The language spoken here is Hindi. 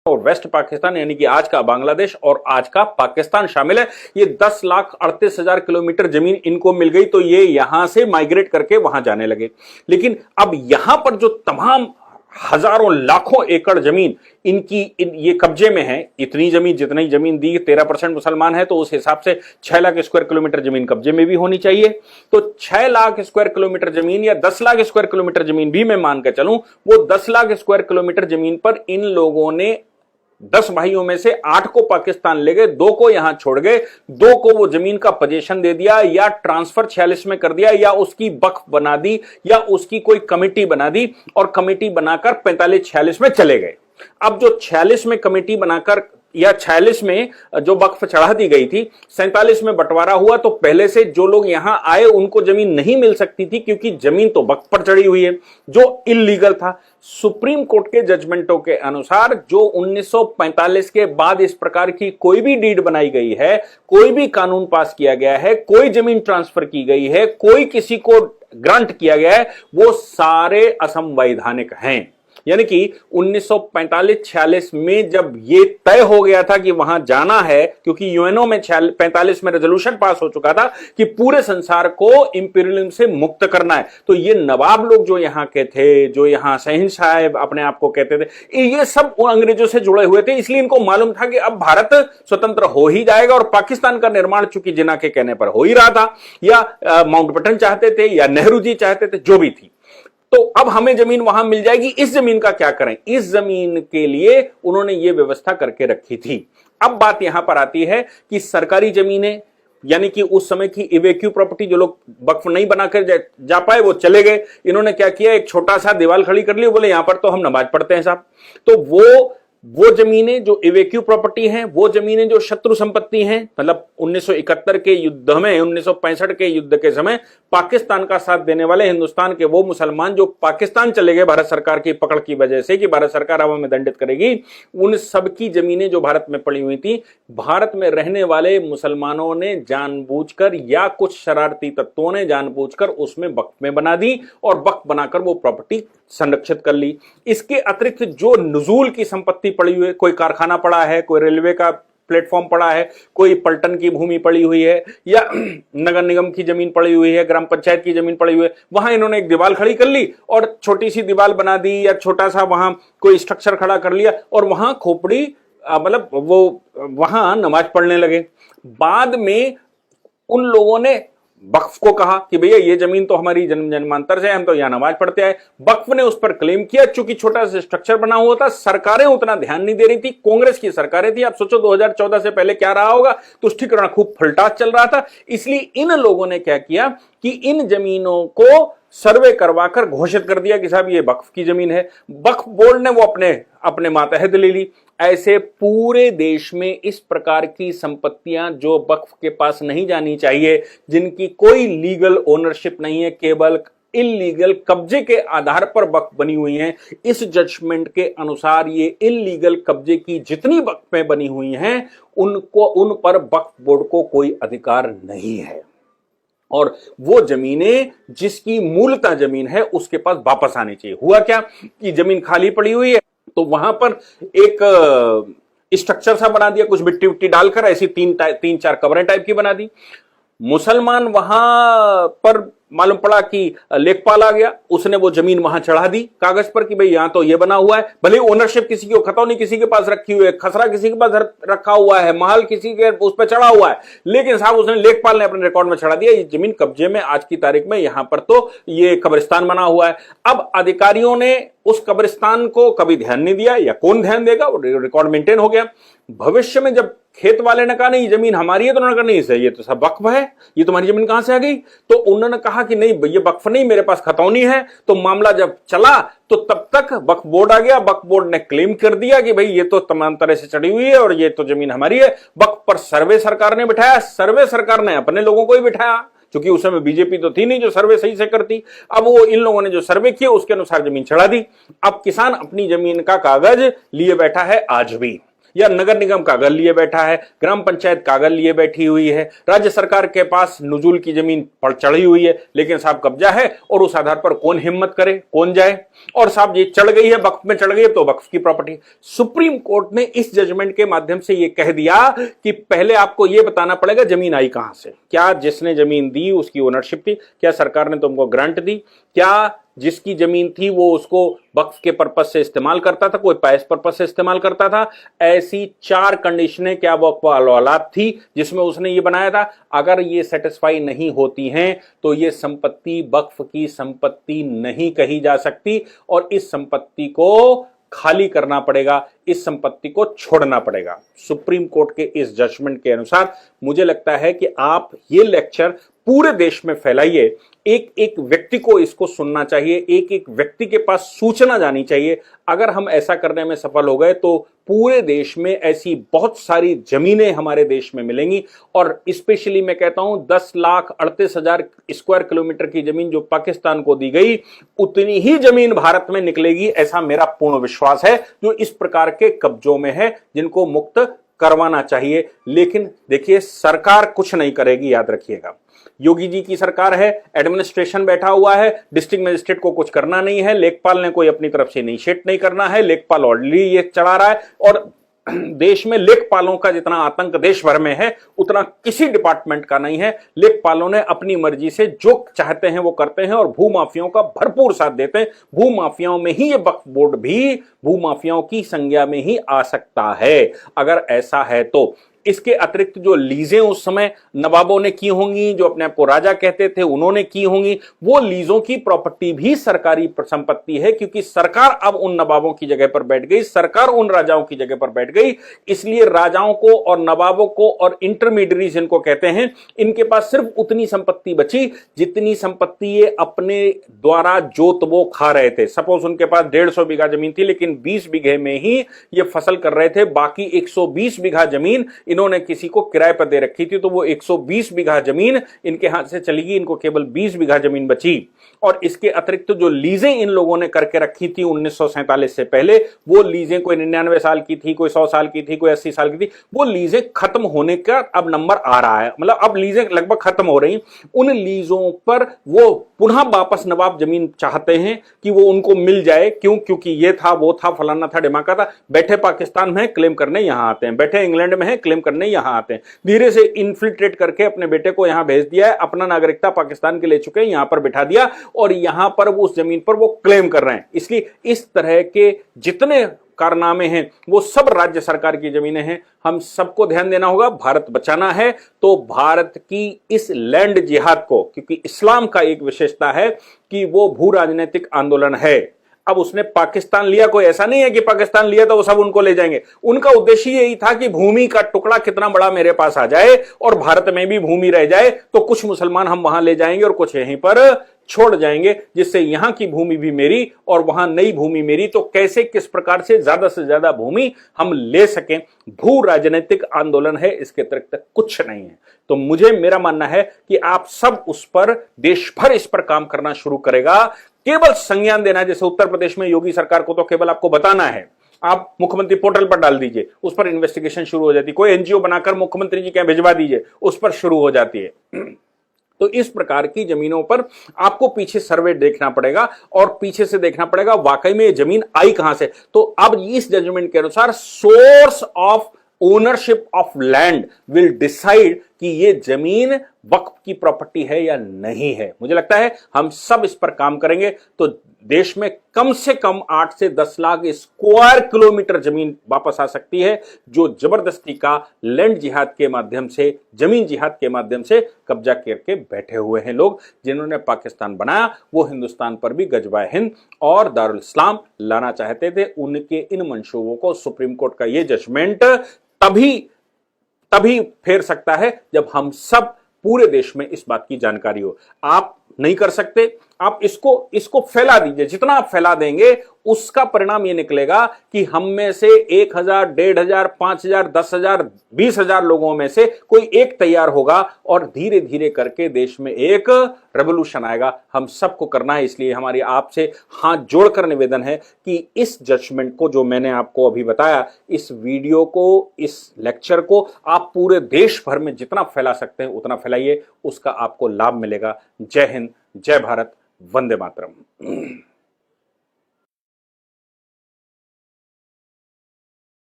और वेस्ट पाकिस्तान यानी कि आज का बांग्लादेश और आज का पाकिस्तान शामिल है। ये 10,38,000 किलोमीटर जमीन इनको मिल गई, तो ये यहां से माइग्रेट करके वहां जाने लगे। लेकिन अब यहां पर जो तमाम हजारों लाखों एकड़ जमीन ये कब्जे में है, इतनी जमीन जितनी जमीन दी, 13% मुसलमान है, तो उस हिसाब से 6 लाख स्क्वायर किलोमीटर जमीन कब्जे में भी होनी चाहिए। तो 6 लाख स्क्वायर किलोमीटर जमीन या 10 लाख स्क्वायर किलोमीटर जमीन भी मैं मान के चलूं, वो 10 लाख स्क्वायर किलोमीटर जमीन पर इन लोगों ने 10 भाइयों में से 8 को पाकिस्तान ले गए, 2 को यहां छोड़ गए, 2 को वो जमीन का पोजीशन दे दिया या ट्रांसफर 46 में कर दिया या उसकी वक्फ बना दी या उसकी कोई कमेटी बना दी और कमेटी बनाकर 45-46 में चले गए। अब जो 46 में कमेटी बनाकर या 46 में जो वक्फ चढ़ा दी गई थी, 47 में बंटवारा हुआ, तो पहले से जो लोग यहां आए उनको जमीन नहीं मिल सकती थी क्योंकि जमीन तो वक्फ पर चढ़ी हुई है, जो इल्लीगल था। सुप्रीम कोर्ट के जजमेंटों के अनुसार जो 1945 के बाद इस प्रकार की कोई भी डीड बनाई गई है, कोई भी कानून पास किया गया है, कोई जमीन ट्रांसफर की गई है, कोई किसी को ग्रांट किया गया है, वो सारे असंवैधानिक हैं। यानी कि 1945-46 में जब ये तय हो गया था कि वहां जाना है, क्योंकि यूएनओ में 45 में रेजोल्यूशन पास हो चुका था कि पूरे संसार को इंपीरियलिज्म से मुक्त करना है, तो ये नवाब लोग जो यहां के थे, जो यहां शहंशाह अपने आप को कहते थे, ये सब अंग्रेजों से जुड़े हुए थे। इसलिए इनको मालूम था कि अब भारत स्वतंत्र हो ही जाएगा और पाकिस्तान का निर्माण चूंकि जिन्ना के कहने पर हो ही रहा था, या माउंटबेटन चाहते थे या नेहरू जी चाहते थे, जो भी थी, तो अब हमें जमीन वहां मिल जाएगी। इस जमीन का क्या करें? इस जमीन के लिए उन्होंने ये व्यवस्था करके रखी थी। अब बात यहां पर आती है कि सरकारी जमीनें, यानी कि उस समय की इवेक्यू प्रॉपर्टी, जो लोग वक्फ नहीं बनाकर जा पाए वो चले गए, इन्होंने क्या किया, एक छोटा सा दीवार खड़ी कर ली, बोले यहां पर तो हम नमाज पढ़ते हैं साहब। तो वो जमीनें जो इवेक्यू प्रॉपर्टी हैं, वो जमीनें जो शत्रु संपत्ति हैं, मतलब 1971 के युद्ध में, 1965 के युद्ध के समय पाकिस्तान का साथ देने वाले हिंदुस्तान के वो मुसलमान जो पाकिस्तान चले गए भारत सरकार की पकड़ की वजह से कि भारत सरकार अब हमें दंडित करेगी, उन सब की जमीनें जो भारत में पड़ी हुई थी, भारत में रहने वाले मुसलमानों ने जानबूझकर या कुछ शरारती तत्वों ने जानबूझकर उसमें वक्फ में बना दी और वक्फ बनाकर वो प्रॉपर्टी संरक्षित कर ली। इसके अतिरिक्त जो नुजूल की संपत्ति पड़ी हुई है, कोई कारखाना पड़ा है, कोई रेलवे का प्लेटफॉर्म पड़ा है, कोई पलटन की भूमि पड़ी हुई है, या नगर निगम की जमीन पड़ी हुई है, ग्राम पंचायत की जमीन पड़ी हुई है, वहां इन्होंने एक दीवार खड़ी कर ली और छोटी सी दीवार बना दी या छोटा सा वहां कोई स्ट्रक्चर खड़ा कर लिया और वहां खोपड़ी मतलब वो वहां नमाज पढ़ने लगे। बाद में उन लोगों ने वक्फ को कहा कि भैया ये जमीन तो हमारी जन्म जन्मांतर से, हम तो यहां नमाज पढ़ते आए। वक्फ ने उस पर क्लेम किया, चूंकि छोटा सा स्ट्रक्चर बना हुआ था, सरकारें उतना ध्यान नहीं दे रही थी, कांग्रेस की सरकारें थी। आप सोचो 2014 से पहले क्या रहा होगा, तुष्टिकरण खूब फलटास चल रहा था। इसलिए इन लोगों ने क्या किया कि इन जमीनों को सर्वे करवाकर घोषित कर दिया कि साहब ये वक्फ की जमीन है। वक्फ बोर्ड ने वो अपने मातहत ले ली। ऐसे पूरे देश में इस प्रकार की संपत्तियां जो वक्फ के पास नहीं जानी चाहिए, जिनकी कोई लीगल ओनरशिप नहीं है, केवल इल्लीगल कब्जे के आधार पर वक्फ बनी हुई हैं, इस जजमेंट के अनुसार ये इल्लीगल कब्जे की जितनी वक्फें बनी हुई हैं उन पर वक्फ बोर्ड को कोई अधिकार नहीं है और वो जमीनें जिसकी मूलतः जमीन है उसके पास वापस आनी चाहिए। हुआ क्या कि जमीन खाली पड़ी हुई है तो वहां पर एक स्ट्रक्चर सा बना दिया, कुछ मिट्टी विट्टी डालकर, ऐसी 3-4 कब्रें टाइप की बना दी। मुसलमान वहां पर मालूम पड़ा कि लेखपाल आ गया, उसने वो जमीन वहां चढ़ा दी कागज पर कि भाई यहां तो ये बना हुआ है। भले ओनरशिप किसी की खतौनी किसी के पास रखी हुई है, खसरा किसी के पास रखा हुआ है, महल किसी के उस पर चढ़ा हुआ है, लेकिन साहब उसने लेखपाल ने अपने रिकॉर्ड में चढ़ा दिया ये जमीन कब्जे में, आज की तारीख में यहां पर तो ये कब्रिस्तान बना हुआ है। अब अधिकारियों ने उस कब्रिस्तान को कभी ध्यान नहीं दिया, या कौन ध्यान देगा, रिकॉर्ड मेंटेन हो गया। भविष्य में जब खेत वाले ने कहा नहीं ये जमीन हमारी है, तो उन्होंने कहा नहीं सर ये तो सब वक्फ है, ये तुम्हारी जमीन कहां से आ गई? तो उन्होंने कहा कि नहीं ये वक्फ नहीं, मेरे पास खतौनी है। तो मामला जब चला तो तब तक वक्फ बोर्ड आ गया, वक्फ बोर्ड ने क्लेम कर दिया कि भाई ये तो तमाम तरह से चढ़ी हुई है और ये तो जमीन हमारी है। वक्फ पर सर्वे सरकार ने बिठाया, सर्वे सरकार ने अपने लोगों को ही बिठाया, क्योंकि उस समय बीजेपी तो थी नहीं जो सर्वे सही से करती। अब वो इन लोगों ने जो सर्वे किया उसके अनुसार जमीन चढ़ा दी। अब किसान अपनी जमीन का कागज लिए बैठा है आज भी। या नगर निगम कागज लिए बैठा है, ग्राम पंचायत कागज लिए बैठी हुई है, राज्य सरकार के पास नुजुल की जमीन पर चढ़ी हुई है, लेकिन साहब कब्जा है और उस आधार पर कौन हिम्मत करे, कौन जाए, और साहब ये चढ़ गई है, वक्फ में चढ़ गई है तो वक्फ की प्रॉपर्टी। सुप्रीम कोर्ट ने इस जजमेंट के माध्यम से ये कह दिया कि पहले आपको ये बताना पड़ेगा जमीन आई कहां से, क्या जिसने जमीन दी उसकी ओनरशिप थी, क्या सरकार ने तुमको ग्रांट दी, क्या जिसकी जमीन थी वो उसको वक्फ के पर्पस से इस्तेमाल करता था, कोई पैस पर्पस से इस्तेमाल करता था। ऐसी 4 कंडीशनें क्या वक्फ औलाद थी जिसमें उसने ये बनाया था। अगर ये सेटिस्फाई नहीं होती हैं तो ये संपत्ति वक्फ की संपत्ति नहीं कही जा सकती और इस संपत्ति को खाली करना पड़ेगा, इस संपत्ति को छोड़ना पड़ेगा। सुप्रीम कोर्ट के इस जजमेंट के अनुसार मुझे लगता है कि आप ये लेक्चर पूरे देश में फैलाइए, एक एक व्यक्ति को इसको सुनना चाहिए, एक एक व्यक्ति के पास सूचना जानी चाहिए। अगर हम ऐसा करने में सफल हो गए तो पूरे देश में ऐसी बहुत सारी जमीनें हमारे देश में मिलेंगी और स्पेशली मैं कहता हूं 10,38,000 स्क्वायर किलोमीटर की जमीन जो पाकिस्तान को दी गई, उतनी ही जमीन भारत में निकलेगी, ऐसा मेरा पूर्ण विश्वास है, जो इस प्रकार के कब्जों में है, जिनको मुक्त करवाना चाहिए। लेकिन देखिए सरकार कुछ नहीं करेगी, याद रखिएगा। योगी जी की सरकार है, एडमिनिस्ट्रेशन बैठा हुआ है, डिस्ट्रिक्ट मजिस्ट्रेट को कुछ करना नहीं है, लेखपाल ने कोई अपनी तरफ से इनिशिएट नहीं करना है, लेखपाल ऑलरेडी ये चला रहा है और देश में लेखपालों का जितना आतंक देश भर में है उतना किसी डिपार्टमेंट का नहीं है। लेखपालों ने अपनी मर्जी से जो चाहते हैं वो करते हैं और भूमाफियाओं का भरपूर साथ देते हैं। भूमाफियाओं में ही ये वक्फ बोर्ड भी भूमाफियाओं की संज्ञा में ही आ सकता है। अगर ऐसा है तो इसके अतिरिक्त जो लीजें उस समय नवाबों ने की होंगी, जो अपने आप को राजा कहते थे उन्होंने की होंगी, वो लीजों की प्रॉपर्टी भी सरकारी संपत्ति है, क्योंकि सरकार अब उन नवाबों की जगह पर बैठ गई, सरकार उन राजाओं की जगह पर बैठ गई। इसलिए राजाओं को और नवाबों को और इंटरमीडियरीज इनको कहते हैं, इनके पास सिर्फ उतनी संपत्ति बची जितनी संपत्ति ये अपने द्वारा जोत वो खा रहे थे। सपोज उनके पास 150 बीघा जमीन थी, लेकिन 20 बीघे में ही ये फसल कर रहे थे, बाकी 120 बीघा जमीन इन्होंने किसी को किराए पर दे रखी थी, तो वो 120 बीघा जमीन इनके हाथ से चली गई, इनको केवल 20 बीघा जमीन बची। और इसके अतिरिक्त जो लीजें इन लोगों ने करके रखी थी 1947 से पहले, वो लीजें कोई 99 साल की थी, कोई 100 साल की थी, कोई 80 साल की थी, वो लीजें खत्म होने का अब नंबर आ रहा है, मतलब अब लीजें लगभग खत्म हो रही। उन लीजों पर वो पुनः वापस नवाब जमीन चाहते हैं कि वो उनको मिल जाए। क्यों? क्योंकि ये था, वो था, फलाना था, ढिमाका था। बैठे पाकिस्तान में क्लेम करने यहां आते हैं, बैठे इंग्लैंड में है क्लेम करने यहां आते हैं। धीरे से इन्फिल्ट्रेट करके अपने बेटे को यहां भेज दिया है, अपना नागरिकता पाकिस्तान के ले चुके हैं, यहां पर बिठा दिया और यहां पर वो उस जमीन पर वो क्लेम कर रहे हैं। इसलिए इस तरह के जितने कारनामे हैं वो सब राज्य सरकार की जमीनें हैं। हम सबको ध्यान देना होगा, भारत बचाना है तो भारत की इस लैंड जिहाद को, क्योंकि इस्लाम का एक विशेषता है कि वो भू राजनीतिक आंदोलन है। अब उसने पाकिस्तान लिया, कोई ऐसा नहीं है कि पाकिस्तान लिया तो वो सब उनको ले जाएंगे। उनका उद्देश्य यही था कि भूमि का टुकड़ा कितना बड़ा मेरे पास आ जाए और भारत में भी भूमि रह जाए, तो कुछ मुसलमान हम वहां ले जाएंगे और कुछ यहीं पर छोड़ जाएंगे, जिससे यहां की भूमि भी मेरी और वहां नई भूमि मेरी। तो कैसे, किस प्रकार से ज्यादा भूमि हम ले सकें, भू राजनीतिक आंदोलन है, इसके अतिरिक्त कुछ नहीं है। तो मेरा मानना है कि आप सब उस पर, देश भर इस पर काम करना शुरू करेगा। केवल संज्ञान देना, जैसे उत्तर प्रदेश में योगी सरकार को तो केवल आपको बताना है, आप मुख्यमंत्री पोर्टल पर डाल दीजिए, उस पर इन्वेस्टिगेशन शुरू हो जाती है। कोई एनजीओ बनाकर मुख्यमंत्री जी के भिजवा दीजिए, उस पर शुरू हो जाती है। तो इस प्रकार की जमीनों पर आपको पीछे सर्वे देखना पड़ेगा और पीछे से देखना पड़ेगा वाकई में ये जमीन आई कहां से। तो अब इस जजमेंट के अनुसार source of ownership of land will decide कि ये जमीन वक्फ की प्रॉपर्टी है या नहीं है। मुझे लगता है हम सब इस पर काम करेंगे तो देश में कम से कम 8 से 10 लाख स्क्वायर किलोमीटर जमीन वापस आ सकती है, जो जबरदस्ती का लैंड जिहाद के माध्यम से, जमीन जिहाद के माध्यम से कब्जा करके बैठे हुए हैं लोग। जिन्होंने पाकिस्तान बनाया वो हिंदुस्तान पर भी गजवाए हिंद और दारुल इस्लाम लाना चाहते थे। उनके इन मंशूबों को सुप्रीम कोर्ट का ये जजमेंट तभी फेर सकता है जब हम सब पूरे देश में इस बात की जानकारी हो। आप नहीं कर सकते, आप इसको इसको फैला दीजिए। जितना आप फैला देंगे उसका परिणाम यह निकलेगा कि हम में से 1000, 1500, 5000, 10,000, 20,000 लोगों में से कोई एक तैयार होगा और धीरे धीरे करके देश में एक रेवोल्यूशन आएगा। हम सबको करना है, इसलिए हमारी आपसे हाथ जोड़कर निवेदन है कि इस जजमेंट को, जो मैंने आपको अभी बताया, इस वीडियो को, इस लेक्चर को आप पूरे देश भर में जितना फैला सकते हैं उतना फैलाइए, उसका आपको लाभ मिलेगा। जय हिंद, जय भारत, वंदे मातरम।